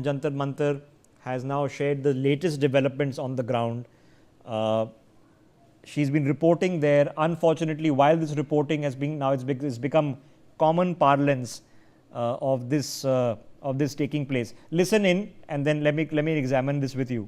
from Jantar Mantar has now shared the latest developments on the ground. She's been reporting there. Unfortunately, while this reporting has been now it's become common parlance of this taking place. Listen in, and then let me examine this with you.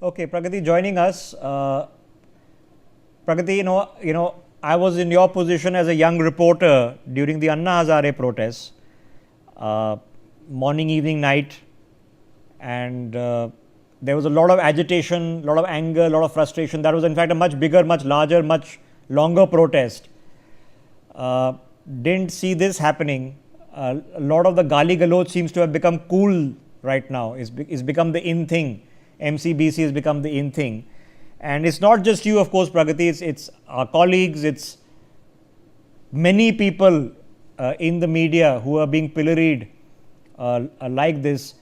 Okay, Pragati joining us. Pragati, you know, I was in your position as a young reporter during the Anna Hazare protests, morning, evening, night, and there was a lot of agitation, a lot of anger, a lot of frustration. That was in fact a much bigger, much larger, much longer protest. Didn't see this happening. A lot of the gali galoch seems to have become cool right now. It's become the in thing. MCBC has become the in thing. And it's not just you, of course, Pragati, it's our colleagues, it's many people in the media who are being pilloried like this.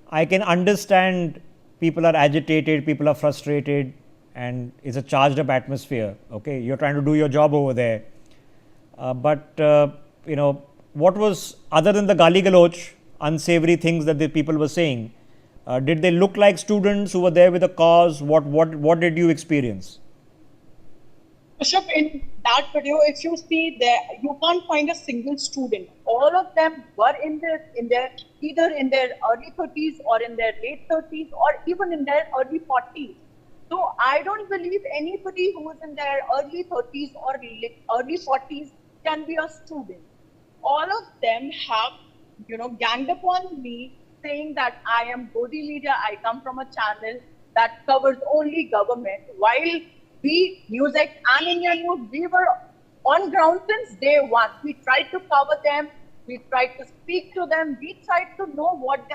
I can understand people are agitated, people are frustrated, and it's a charged up atmosphere. Okay, you're trying to do your job over there. But you know, what was, other than the gali galoch, unsavory things that the people were saying, did they look like students who were there with a cause? What did you experience? Bishop, in that video, if you see there, you can't find a single student. All of them were either in their early 30s or in their late 30s or even in their early 40s. So I don't believe anybody who is in their early 30s or early 40s can be a student. All of them have, ganged upon me, saying that I am Godi Media, I come from a channel that covers only government, while we, NewsX and India News, we were on ground since day one. We tried to cover them, we tried to speak to them, we tried to know what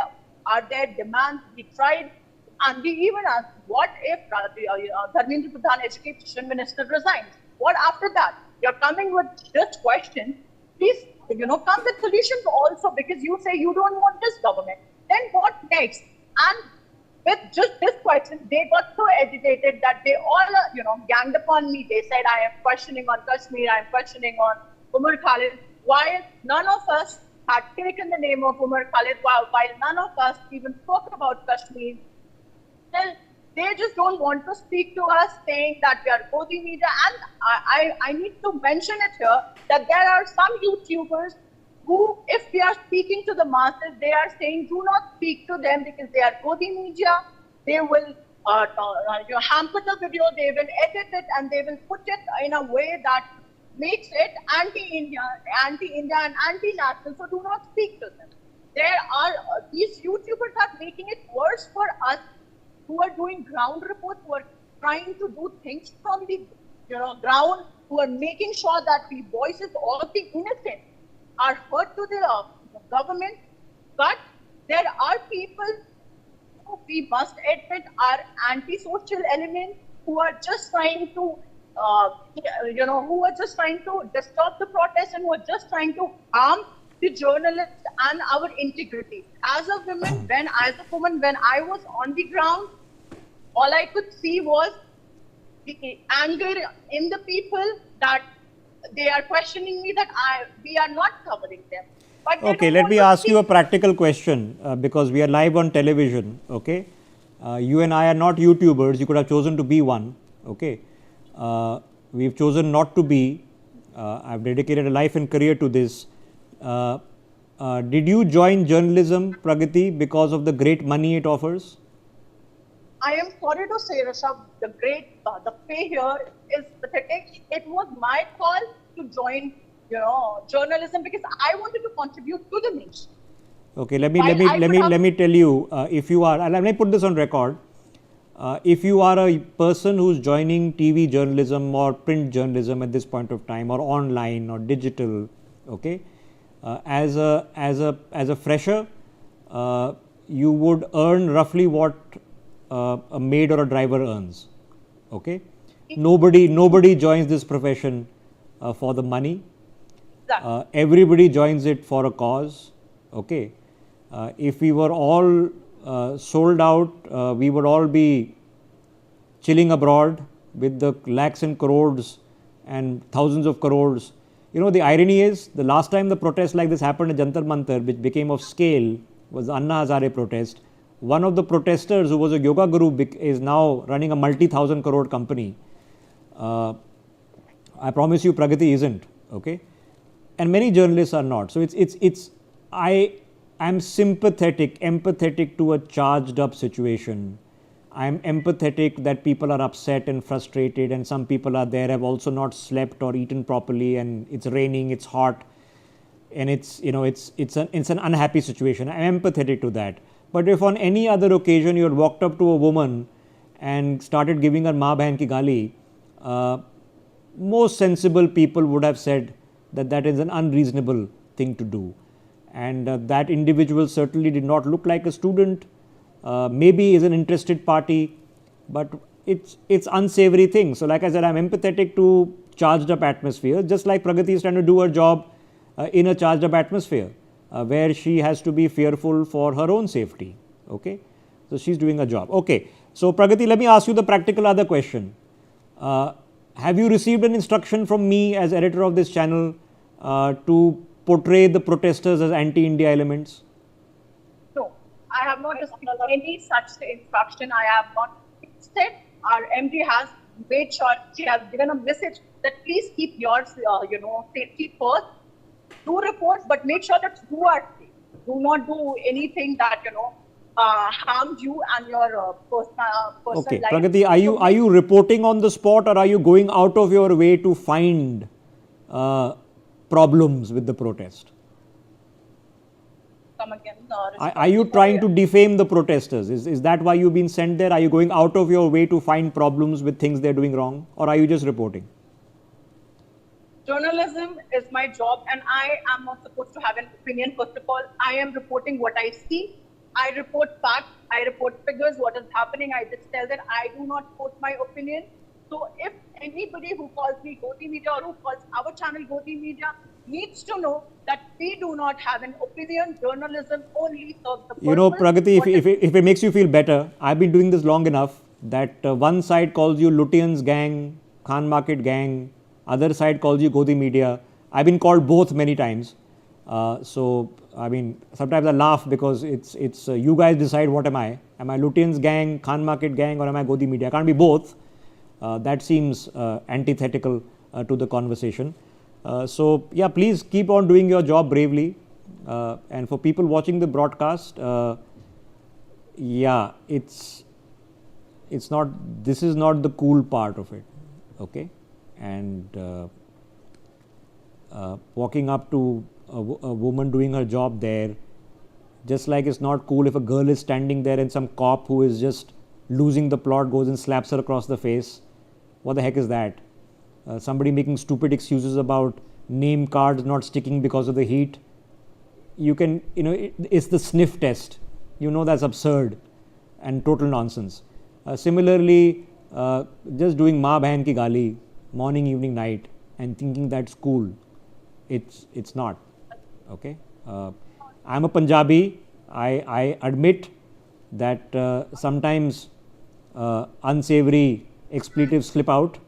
are their demands, we tried, and we even asked, what if Dharmendra Pradhan, Education Minister, resigns? What after that? You're coming with this question, please, come with solutions also, because you say you don't want this government. Then what next? And with just this question, they got so agitated that they all, ganged upon me. They said, I am questioning on Kashmir, I am questioning on Umar Khalid, while none of us had taken the name of Umar Khalid, while none of us even spoke about Kashmir. Still, they just don't want to speak to us, saying that we are Godi Media. And I need to mention it here that there are some YouTubers who, if we are speaking to the masses, they are saying do not speak to them because they are Godi Media. They will hamper the video, they will edit it, and they will put it in a way that makes it anti-India and anti-national. So do not speak to them. There are these YouTubers are making it worse for us who are doing ground reports, who are trying to do things from the ground, who are making sure that the voices of the innocent are heard to the government. But there are people who we must admit are anti-social elements who are just trying to, who are just trying to disturb the protest and who are just trying to harm the journalists and our integrity. As a woman, when I was on the ground, all I could see was the anger in the people that they are questioning me that we are not covering them. But okay, let me ask you a practical question because we are live on television. Okay, you and I are not YouTubers. You could have chosen to be one. Okay, we've chosen not to be. I've dedicated a life and career to this. Did you join journalism, Pragati, because of the great money it offers? I am sorry to say, Rishabh, the pay here is pathetic. It was my call to join, journalism because I wanted to contribute to the nation. Okay, let me tell you, if you are, and let me put this on record. If you are a person who's joining TV journalism or print journalism at this point of time, or online or digital, okay, as a fresher, you would earn roughly what a maid or a driver earns. Okay, nobody joins this profession for the money. Everybody joins it for a cause. Okay, if we were all sold out, we would all be chilling abroad with the lakhs and crores and thousands of crores. You know, the irony is the last time the protest like this happened at Jantar Mantar, which became of scale, was the Anna Hazare protest. One of the protesters, who was a yoga guru, is now running a multi-thousand crore company. I promise you, Pragati isn't. Okay, and many journalists are not. So I am empathetic to a charged up situation. I'm empathetic that people are upset and frustrated, and some people are there have also not slept or eaten properly, and it's raining, it's hot, and it's an unhappy situation. I'm empathetic to that. But if on any other occasion you had walked up to a woman and started giving her maa bahan ki gali, most sensible people would have said that that is an unreasonable thing to do. And that individual certainly did not look like a student. Maybe is an interested party, but it's unsavory thing. So like I said, I'm empathetic to charged up atmosphere, just like Pragati is trying to do her job in a charged up atmosphere, where she has to be fearful for her own safety. Okay, so she's doing her job. Okay, so Pragati, let me ask you the practical other question. Have you received an instruction from me as editor of this channel to portray the protesters as anti-India elements? No, I have not received any such instruction. I have not. Instead, our MD has made sure, she has given a message that please keep your safety first. Do reports, but make sure that you are safe. Do not do anything that harms you and your personal Okay, life. Pragati, are you reporting on the spot, or are you going out of your way to find problems with the protest? Come again. Are you trying to defame the protesters? Is that why you've been sent there? Are you going out of your way to find problems with things they're doing wrong, or are you just reporting? Journalism is my job, and I am not supposed to have an opinion. First of all, I am reporting what I see. I report facts. I report figures, what is happening. I just tell that I do not quote my opinion. So if anybody who calls me Goti Media or who calls our channel Goti Media needs to know that we do not have an opinion. Journalism only serves the purpose. You know, Pragati, if it makes you feel better, I've been doing this long enough that one side calls you Lutyens gang, Khan Market gang, other side calls you Goti Media. I've been called both many times. So, I mean, sometimes I laugh because it's you guys decide what am I. Am I Lutyens gang, Khan Market gang, or am I Goti Media? I can't be both. That seems antithetical to the conversation. So, yeah, please keep on doing your job bravely. And for people watching the broadcast, yeah, this is not the cool part of it. Okay. And walking up to a woman doing her job there, just like it's not cool if a girl is standing there and some cop who is just losing the plot goes and slaps her across the face. What the heck is that? Somebody making stupid excuses about name cards not sticking because of the heat. It's the sniff test. That's absurd and total nonsense. Similarly, just doing maa bahan ki gali, morning, evening, night, and thinking that's cool. It's not. Okay. I'm a Punjabi. I admit that sometimes unsavory expletives slip out,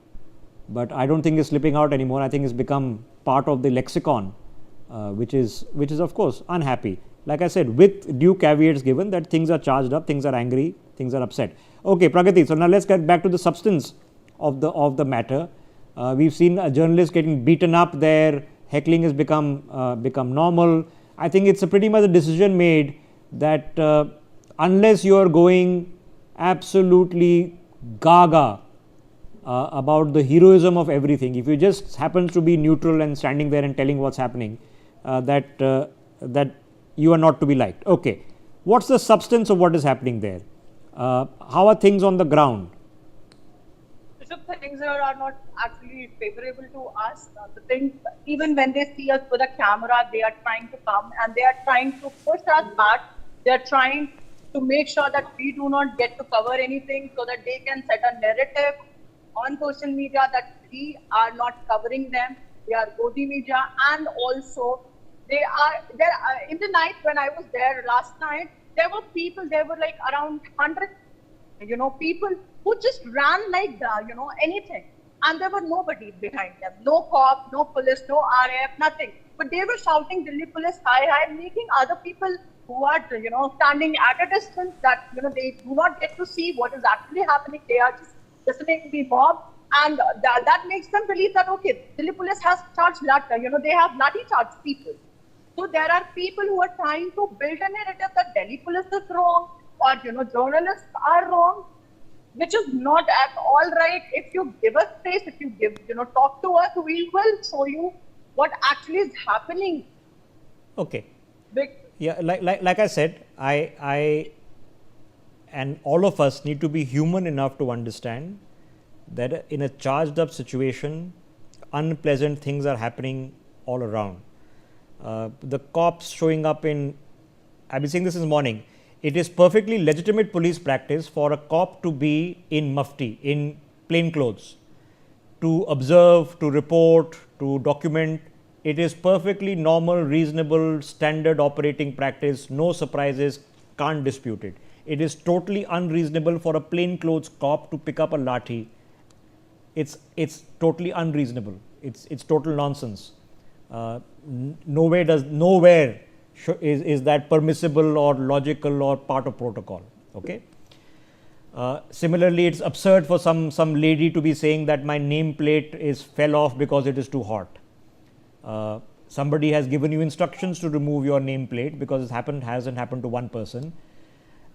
but I don't think it's slipping out anymore. I think it's become part of the lexicon, which is of course unhappy. Like I said, with due caveats given that things are charged up, things are angry, things are upset. Okay, Pragati. So now let's get back to the substance of the matter. We've seen a journalist getting beaten up there. Heckling has become normal. I think it's pretty much a decision made that unless you are going absolutely gaga about the heroism of everything, if you just happen to be neutral and standing there and telling what's happening, that you are not to be liked. Okay, what's the substance of what is happening there? How are things on the ground? Things are not actually favorable to us. The things, even when they see us with a camera, they are trying to come and they are trying to push us back. They are trying to make sure that we do not get to cover anything, so that they can set a narrative on social media that we are not covering them. They are Godi media, and also they are there. In the night when I was there last night, there were people. There were like around 100, people who just ran like anything, and there were nobody behind them. No cop, no police, no RAF, nothing. But they were shouting "Delhi police, hi, hi," making other people who are standing at a distance, that they do not get to see what is actually happening. They are just listening to the mob, and that makes them believe that okay, Delhi police has charged they have lathi charged people. So there are people who are trying to build a narrative that Delhi police is wrong, or journalists are wrong, which is not at all right. If you give us space, if you talk to us, we will show you what actually is happening. Okay. Big. Yeah, like I said, I and all of us need to be human enough to understand that in a charged up situation, unpleasant things are happening all around. The cops showing up in, I've been saying this this morning, it is perfectly legitimate police practice for a cop to be in mufti, in plain clothes, to observe, to report, to document. It is perfectly normal, reasonable, standard operating practice, no surprises, can't dispute it. It is totally unreasonable for a plain clothes cop to pick up a lathi. It's totally unreasonable. It's total nonsense. Nowhere is that permissible or logical or part of protocol. Okay. Similarly, it's absurd for some lady to be saying that my nameplate fell off because it is too hot. Somebody has given you instructions to remove your nameplate because it hasn't happened to one person.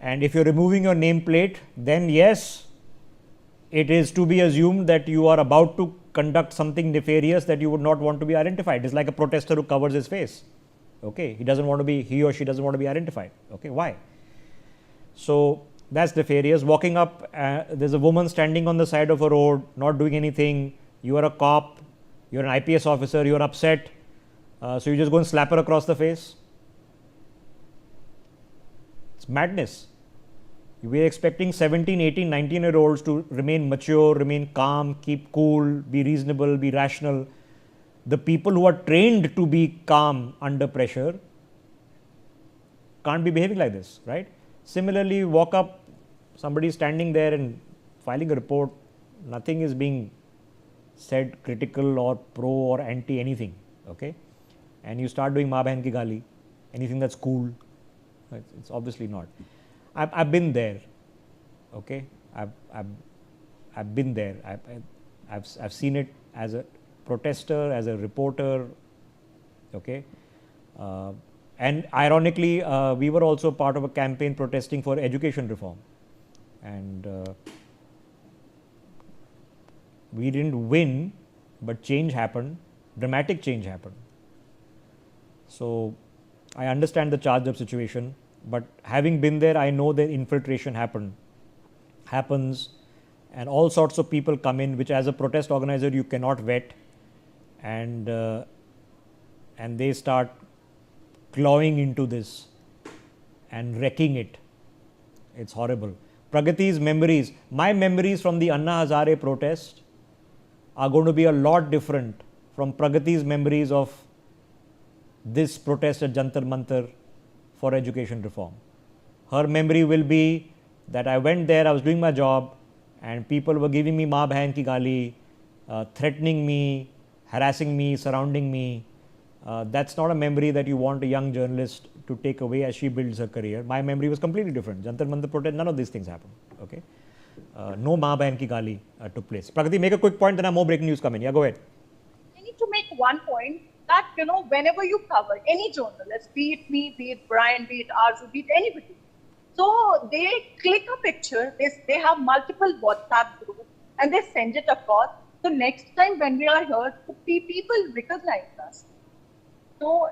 And if you're removing your nameplate, then yes, it is to be assumed that you are about to conduct something nefarious that you would not want to be identified. It's like a protester who covers his face. Okay, he or she doesn't want to be identified. Okay, why? So that's nefarious. Walking up, there's a woman standing on the side of a road, not doing anything. You are a cop, you're an IPS officer, you're upset. So you just go and slap her across the face. It's madness. We are expecting 17, 18, 19-year-olds to remain mature, remain calm, keep cool, be reasonable, be rational. The people who are trained to be calm under pressure can't be behaving like this, right? Similarly, walk up, somebody standing there and filing a report, nothing is being said critical or pro or anti anything, okay? And you start doing maa behan ki gali, anything that's cool, it's obviously not. I've been there, okay? I've been there. I've seen it as a protester, as a reporter, okay? And ironically, we were also part of a campaign protesting for education reform, and we didn't win, but change happened, dramatic change happened. So I understand the charged up situation, but having been there, I know that infiltration happens, and all sorts of people come in, which as a protest organizer you cannot vet, and they start clawing into this and wrecking it. It's horrible. Pragati's memories, my memories from the Anna Hazare protest are going to be a lot different from Pragati's memories of this protest at Jantar Mantar for education reform. Her memory will be that I went there, I was doing my job, and people were giving me maa behan ki gali, threatening me, harassing me, surrounding me. That's not a memory that you want a young journalist to take away as she builds her career. My memory was completely different. Jantar Mantar protest, none of these things happened. Okay, no maa behan ki gali took place. Pragati, make a quick point, then I have more breaking news coming. Yeah, go ahead. I need to make one point that whenever you cover any journalist, be it me, be it Brian, be it Arzu, be it anybody, so they click a picture, they have multiple WhatsApp groups, and they send it across. So next time when we are here, people recognize us. So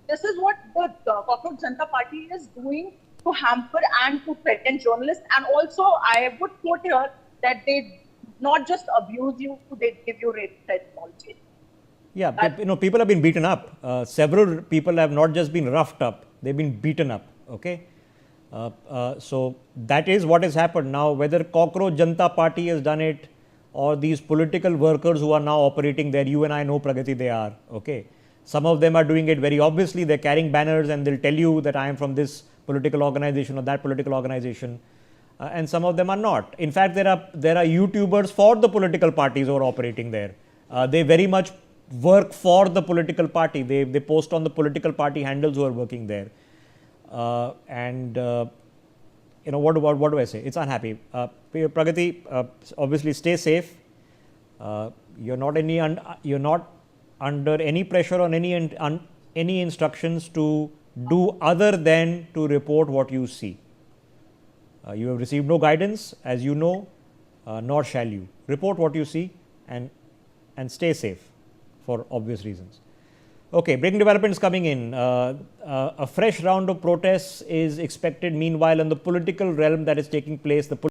this is what the Cockroach Janata Party is doing to hamper and to threaten journalists. And also, I would quote here that they not just abuse you, they give you rape threats also. Yeah, people have been beaten up. Several people have not just been roughed up; they've been beaten up. Okay, So that is what has happened. Now, whether Cockroach Janata Party has done it or these political workers who are now operating there, you and I know, Pragati, they are. Okay. Some of them are doing it very obviously. They're carrying banners and they'll tell you that I am from this political organization or that political organization. And some of them are not. In fact, there are YouTubers for the political parties who are operating there. They very much work for the political party. They post on the political party handles who are working there. You know, what do I say? It's unhappy. Pragati, obviously stay safe. You're not under any pressure on any instructions to do other than to report what you see. You have received no guidance, as you know, nor shall you. Report what you see and stay safe for obvious reasons. Okay, breaking developments coming in. A fresh round of protests is expected meanwhile in the political realm that is taking place. The